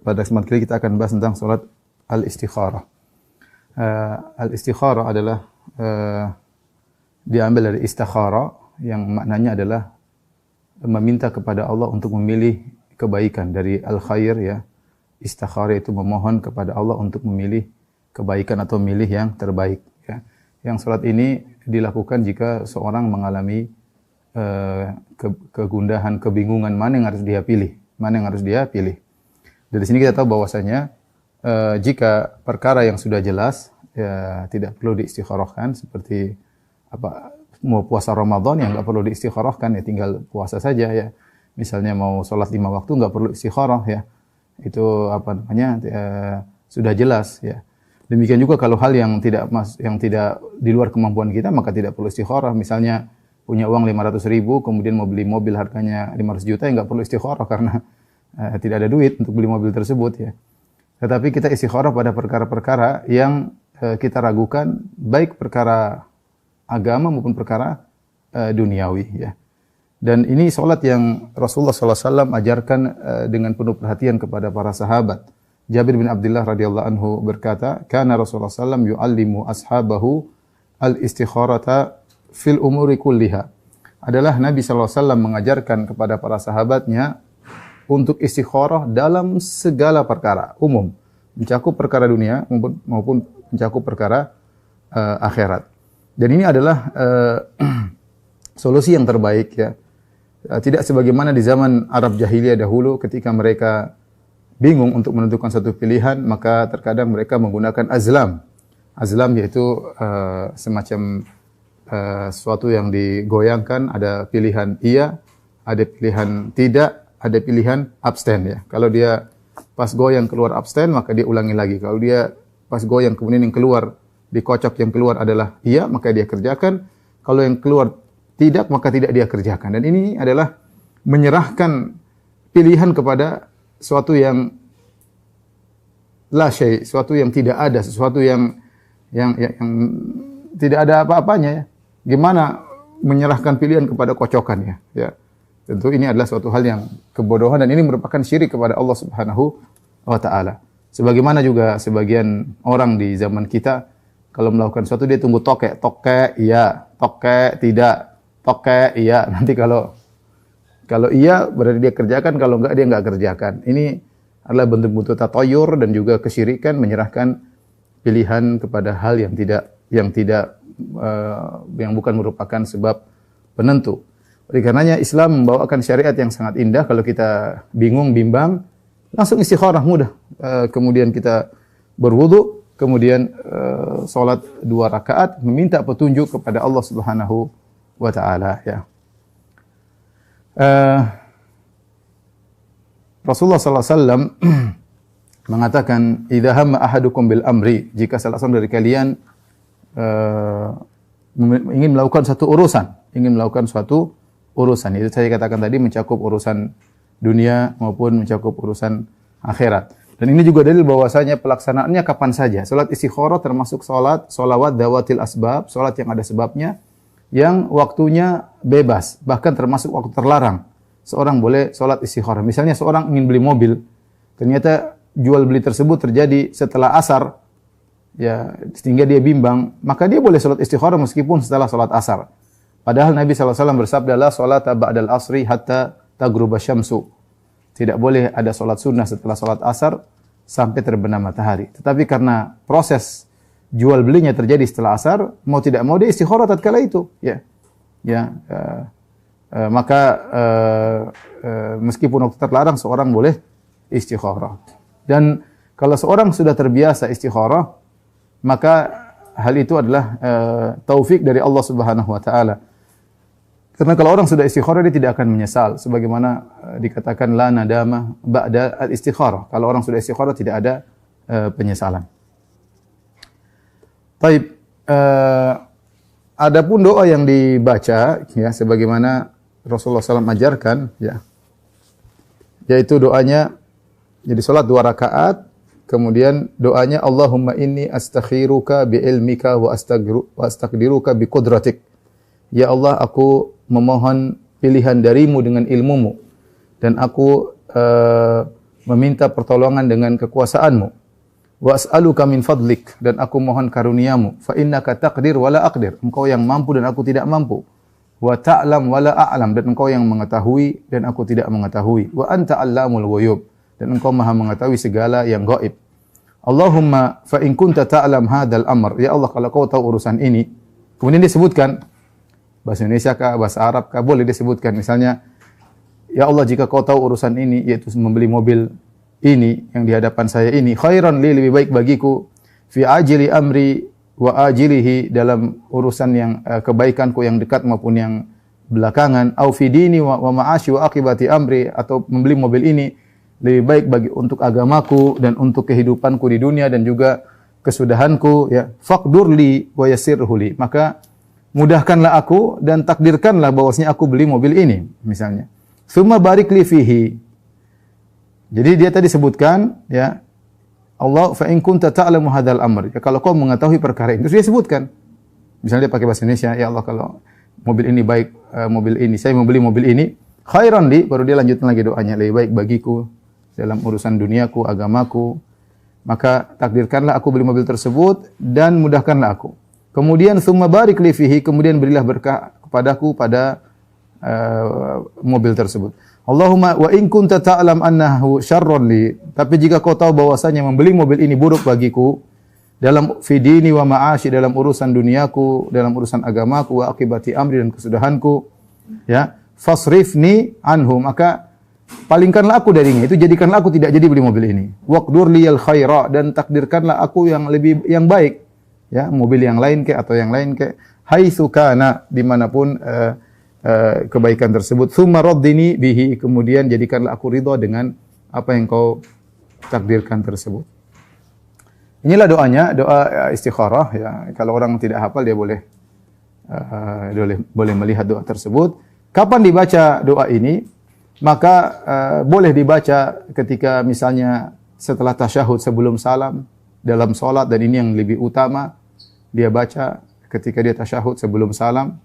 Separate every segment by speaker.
Speaker 1: pada kesempatan kali kita akan bahas tentang salat al-istikharah. Al-istikharah adalah diambil dari istikhara yang maknanya adalah meminta kepada Allah untuk memilih kebaikan dari al-khair ya. Istikhara itu memohon kepada Allah untuk memilih kebaikan atau memilih yang terbaik ya. Yang salat ini dilakukan jika seorang mengalami kegundahan, kebingungan mana yang harus dia pilih, mana yang harus dia pilih. Dari sini kita tahu bahwasanya jika perkara yang sudah jelas ya tidak perlu diistikharahkan seperti mau puasa Ramadan yang enggak perlu diistikharahkan ya tinggal puasa saja ya. Misalnya mau salat 5 waktu enggak perlu istikharah ya. Itu sudah jelas ya. Demikian juga kalau hal yang tidak di luar kemampuan kita maka tidak perlu istikharah. Misalnya punya uang 500.000 kemudian mau beli mobil harganya 500 juta ya enggak perlu istikharah karena tidak ada duit untuk beli mobil tersebut ya. Tetapi kita istikharah pada perkara-perkara yang kita ragukan baik perkara agama maupun perkara duniawi ya. Dan ini salat yang Rasulullah SAW ajarkan dengan penuh perhatian kepada para sahabat. Jabir bin Abdullah radhiyallahu anhu berkata, "Kana Rasulullah SAW yu'allimu ashabahu al-istikharata fil umuri kulliha." Adalah Nabi SAW mengajarkan kepada para sahabatnya untuk istikharah dalam segala perkara, umum, mencakup perkara dunia maupun mencakup perkara akhirat. Dan ini adalah solusi yang terbaik ya. Tidak sebagaimana di zaman Arab jahiliyah dahulu ketika mereka bingung untuk menentukan satu pilihan, maka terkadang mereka menggunakan azlam. Azlam yaitu semacam sesuatu yang digoyangkan, ada pilihan iya, ada pilihan tidak, ada pilihan abstain ya. Kalau dia pas goyang keluar abstain maka dia ulangi lagi. Kalau dia pas goyang kemudian yang keluar dikocok yang keluar adalah iya maka dia kerjakan. Kalau yang keluar tidak maka tidak dia kerjakan. Dan ini adalah menyerahkan pilihan kepada sesuatu yang la syai, sesuatu yang tidak ada, sesuatu yang tidak ada apa-apanya ya. Gimana menyerahkan pilihan kepada kocokan ya. Tentu ini adalah suatu hal yang kebodohan dan ini merupakan syirik kepada Allah Subhanahu wa taala. Sebagaimana juga sebagian orang di zaman kita kalau melakukan sesuatu dia tunggu toke iya, toke tidak, toke iya. Nanti kalau iya berarti dia kerjakan, kalau enggak dia enggak kerjakan. Ini adalah bentuk-bentuk tatoyur dan juga kesyirikan menyerahkan pilihan kepada hal yang bukan merupakan sebab penentu. Oleh karenanya Islam membawakan syariat yang sangat indah. Kalau kita bingung, bimbang, langsung istikharah mudah. Kemudian kita berwudu, kemudian salat 2 rakaat, meminta petunjuk kepada Allah Subhanahu wa taala ya. Rasulullah sallallahu alaihi wasallam mengatakan, "Idza hamma ahadukum bil amri," jika salah seorang dari kalian ingin melakukan suatu urusan, itu saya katakan tadi mencakup urusan dunia maupun mencakup urusan akhirat. Dan ini juga dalil bahwasanya pelaksanaannya kapan saja. Salat istikharah termasuk salawat dawatil asbab, salat yang ada sebabnya, yang waktunya bebas, bahkan termasuk waktu terlarang. Seorang boleh salat istikharah. Misalnya seorang ingin beli mobil, ternyata jual beli tersebut terjadi setelah asar, ya sehingga dia bimbang, maka dia boleh salat istikharah meskipun setelah salat asar. Padahal Nabi SAW bersabda, "La salata ba'dal asri hatta taghruba syamsu." Tidak boleh ada salat sunnah setelah salat asar sampai terbenam matahari. Tetapi karena proses jual belinya terjadi setelah asar, mau tidak mau dia istikharah tatkala itu, ya. Maka meskipun waktu terlarang seorang boleh istikharah. Dan kalau seorang sudah terbiasa istikharah, maka hal itu adalah taufik dari Allah Subhanahu wa taala. Karena kalau orang sudah istikharah dia tidak akan menyesal, sebagaimana dikatakan la nadama ba'da al-istikharah. Kalau orang sudah istikharah tidak ada penyesalan. Baik, adapun doa yang dibaca ya sebagaimana Rasulullah SAW ajarkan ya, yaitu doanya jadi salat 2 rakaat, kemudian doanya Allahumma inni astakhiruka bi ilmika wa astaqdiruka bi qudratik. Ya Allah, aku memohon pilihan darimu dengan ilmumu dan aku meminta pertolongan dengan kekuasaanmu. Wa as'aluka min fadlik, dan aku mohon karuniamu. Fa innaka taqdir wa la aqdir, engkau yang mampu dan aku tidak mampu. Wa ta'lam wa la a'lam, dan engkau yang mengetahui dan aku tidak mengetahui. Wa anta 'allamul ghuyub, dan engkau maha mengetahui segala yang gaib. Allahumma fa in kunta ta'lam hadzal amr, ya Allah kalau kau tahu urusan ini. Kemudian disebutkan bahasa Indonesia kah, bahasa Arab kah, boleh disebutkan. Misalnya, ya Allah jika kau tahu urusan ini, yaitu membeli mobil ini yang di hadapan saya ini, khairan li, lebih baik bagiku, fi ajili amri wa ajilihi, dalam urusan yang kebaikanku yang dekat maupun yang belakangan, au fi dini wa ma'ashi wa akibati amri, atau membeli mobil ini lebih baik bagi untuk agamaku dan untuk kehidupanku di dunia dan juga kesudahanku, ya. Faqdur li wa yassirhu li, maka mudahkanlah aku dan takdirkanlah bahwasanya aku beli mobil ini misalnya. Tsumma barik li fihi. Jadi dia tadi sebutkan, ya, Allah fa in kunta ta'lamu hadzal amr, ya, kalau kau mengetahui perkara ini. Terus dia sebutkan. Misalnya dia pakai bahasa Indonesia, ya Allah kalau mobil ini baik, mobil ini saya membeli mobil ini, khairan li, baru dia lanjutkan lagi doanya, lebih baik bagiku dalam urusan duniaku, agamaku, maka takdirkanlah aku beli mobil tersebut dan mudahkanlah aku. Kemudian tsumma barik li fihi, kemudian berilah berkah kepadaku pada mobil tersebut. Allahumma wa in kunta ta'lam annahu syarrun li, tapi jika kau tahu bahwasanya membeli mobil ini buruk bagiku dalam fidini wa ma'ashi, dalam urusan duniaku, dalam urusan agamaku, wa akibati amri, dan kesudahanku, ya, fasrifni anhu, maka palingkanlah aku darinya, itu jadikanlah aku tidak jadi beli mobil ini. Waqdur liyal khaira, dan takdirkanlah aku yang baik, ya, mobil yang lain atau yang lain haitsu kana, dimanapun kebaikan tersebut. Tsumma raddini bihi, kemudian jadikanlah aku ridha dengan apa yang kau takdirkan tersebut. Inilah doanya, doa istikharah, ya. Kalau orang tidak hafal dia boleh melihat doa tersebut. Kapan dibaca doa ini? Maka boleh dibaca ketika misalnya setelah tasyahud sebelum salam dalam salat, dan ini yang lebih utama dia baca ketika dia tasyahud sebelum salam,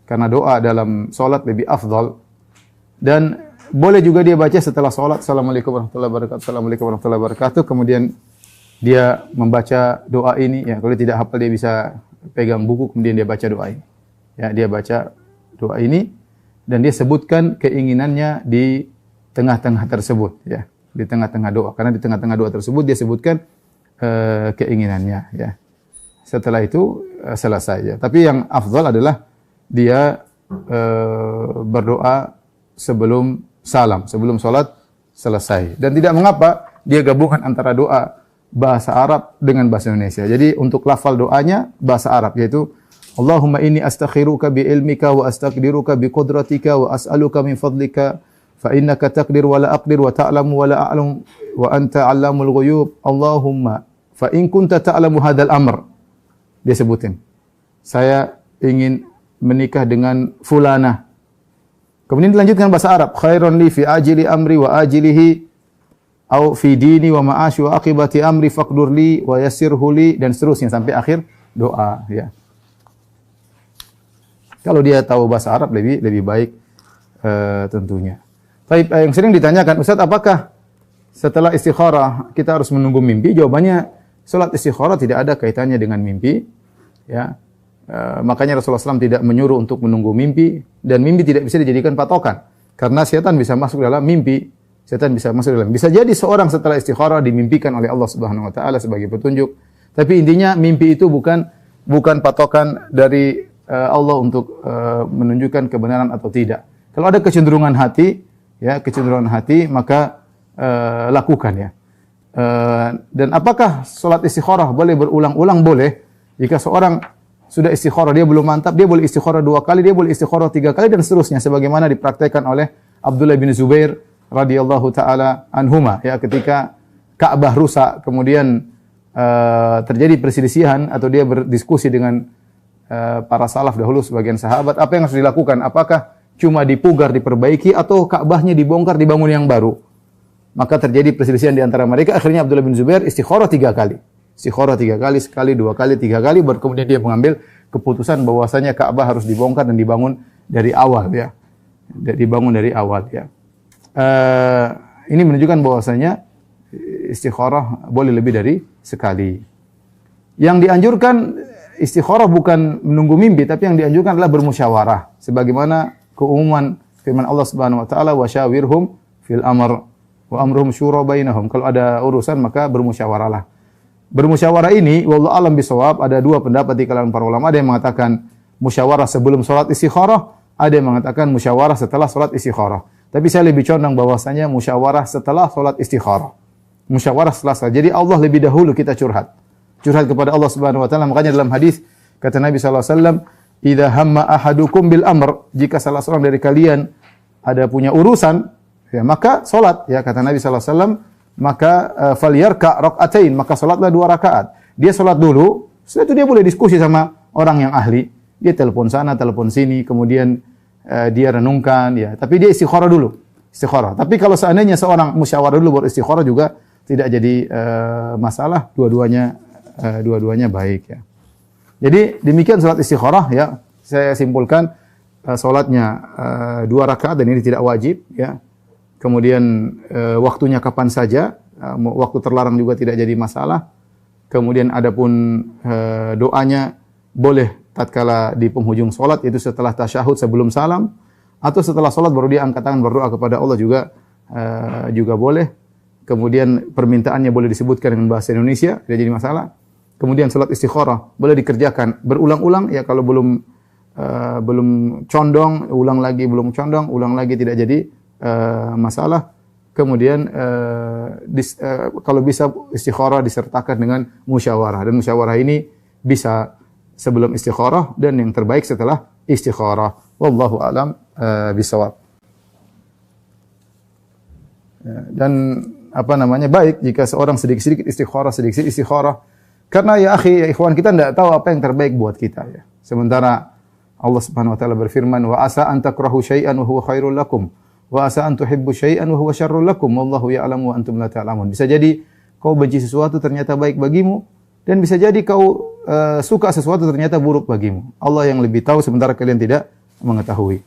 Speaker 1: karena doa dalam salat lebih afdal. Dan boleh juga dia baca setelah salat, Assalamualaikum warahmatullahi wabarakatuh, Assalamualaikum warahmatullahi wabarakatuh, kemudian dia membaca doa ini, ya. Kalau tidak hafal dia bisa pegang buku kemudian dia baca doa ini. Ya, dia baca doa ini dan dia sebutkan keinginannya di tengah-tengah tersebut, ya. Di tengah-tengah doa. Karena di tengah-tengah doa tersebut dia sebutkan keinginannya, ya. Setelah itu selesai, ya. Tapi yang afdal adalah dia berdoa sebelum salam, sebelum salat selesai. Dan tidak mengapa dia gabungkan antara doa bahasa Arab dengan bahasa Indonesia. Jadi untuk lafal doanya bahasa Arab, yaitu Allahumma inni astakhiruka bi ilmika wa astaqdiruka bi qudratika wa as'aluka min fadlika fa innaka taqdir wa la aqdir wa ta'lamu wa la a'lam wa anta 'allamul ghuyub. Allahumma fa in kunta ta'lamu hadzal amr. Dia sebutin, saya ingin menikah dengan fulanah. Kemudian dilanjutkan bahasa Arab, khairan li fi ajili amri wa ajilihi, au fi dini wa ma'ashi wa akibati amri faqdur li wa yassirhu li, dan seterusnya sampai akhir doa, ya. Kalau dia tahu bahasa Arab lebih baik tentunya. Baik, yang sering ditanyakan, Ustaz, apakah setelah istikharah kita harus menunggu mimpi? Jawabannya, salat istikharah tidak ada kaitannya dengan mimpi, ya. Makanya Rasulullah SAW tidak menyuruh untuk menunggu mimpi, dan mimpi tidak bisa dijadikan patokan karena setan bisa masuk dalam mimpi. Setan bisa masuk dalam. Bisa jadi seorang setelah istikharah dimimpikan oleh Allah Subhanahu wa taala sebagai petunjuk. Tapi intinya mimpi itu bukan patokan dari Allah untuk menunjukkan kebenaran atau tidak. Kalau ada kecenderungan hati, ya, maka lakukan, ya. Dan apakah salat istikharah boleh berulang-ulang? Boleh. Jika seorang sudah istikharah, dia belum mantap, dia boleh istikharah 2 kali, dia boleh istikharah 3 kali, dan seterusnya, sebagaimana dipraktekkan oleh Abdullah bin Zubair radhiyallahu taala anhuma, ya, ketika Ka'bah rusak, kemudian terjadi perselisihan atau dia berdiskusi dengan para salaf dahulu, sebagian sahabat, apa yang harus dilakukan? Apakah cuma dipugar, diperbaiki, atau Ka'bahnya dibongkar, dibangun yang baru? Maka terjadi perselisihan di antara mereka. Akhirnya Abdullah bin Zubair istikharah 3 kali. Istikharah 3 kali, sekali, 2 kali, 3 kali, baru kemudian dia mengambil keputusan bahwasanya Ka'bah harus dibongkar dan dibangun dari awal, ya. Dibangun dari awal, ya. Ini menunjukkan bahwasanya istikharah boleh lebih dari sekali. Yang dianjurkan istikharah bukan menunggu mimpi, tapi yang dianjurkan adalah bermusyawarah. Sebagaimana keumuman firman Allah Subhanahu wa taala, "Wa syawirhum fil amr wa amruhum syura bainahum." Kalau ada urusan maka bermusyawarahlah. Bermusyawarah ini wallahu alam bisawab, ada dua pendapat di kalangan para ulama. Ada yang mengatakan musyawarah sebelum salat istikharah, ada yang mengatakan musyawarah setelah salat istikharah. Tapi saya lebih condong bahwasanya musyawarah setelah salat istikharah. Musyawarah setelah salat. Jadi Allah lebih dahulu kita curhat. Curhat kepada Allah Subhanahu wa taala. Makanya dalam hadis kata Nabi sallallahu alaihi wasallam, "Idza hamma ahadukum bil amr," jika salah seorang dari kalian ada punya urusan, ya maka salat. Ya kata Nabi sallallahu alaihi wasallam, maka falyarka rakaatain, maka salatlah 2 rakaat. Dia salat dulu, setelah itu dia boleh diskusi sama orang yang ahli. Dia telepon sana, telepon sini, kemudian dia renungkan ya. Tapi dia istikharah dulu. Istikharah. Tapi kalau seandainya seorang musyawarah dulu baru istikharah juga tidak jadi masalah, dua-duanya baik ya. Jadi demikian salat istikharah ya. Saya simpulkan salatnya 2 rakaat dan ini tidak wajib ya. Kemudian waktunya kapan saja, waktu terlarang juga tidak jadi masalah. Kemudian adapun doanya boleh tatkala di penghujung salat, itu setelah tasyahud sebelum salam, atau setelah salat baru dia angkat tangan berdoa kepada Allah juga boleh. Kemudian permintaannya boleh disebutkan dengan bahasa Indonesia, tidak jadi masalah. Kemudian salat istikharah boleh dikerjakan berulang-ulang ya, kalau belum condong, ulang lagi, belum condong, ulang lagi, tidak jadi masalah. Kemudian kalau bisa istikharah disertakan dengan musyawarah, dan musyawarah ini bisa sebelum istikharah dan yang terbaik setelah istikharah. Wallahu a'lam bishawab. Dan baik jika seorang sedikit-sedikit istikharah. Karena ya akhi, ya ikhwan, kita tidak tahu apa yang terbaik buat kita ya. Sementara Allah Subhanahu wa taala berfirman, "Wa asa an takrahu syai'an wa huwa khairul lakum. Wa asa an tuhibbu syai'an wa huwa syarrul lakum. Wallahu ya'lamu wa antum la ta'lamun." Bisa jadi kau benci sesuatu ternyata baik bagimu, dan bisa jadi kau suka sesuatu ternyata buruk bagimu. Allah yang lebih tahu sementara kalian tidak mengetahui.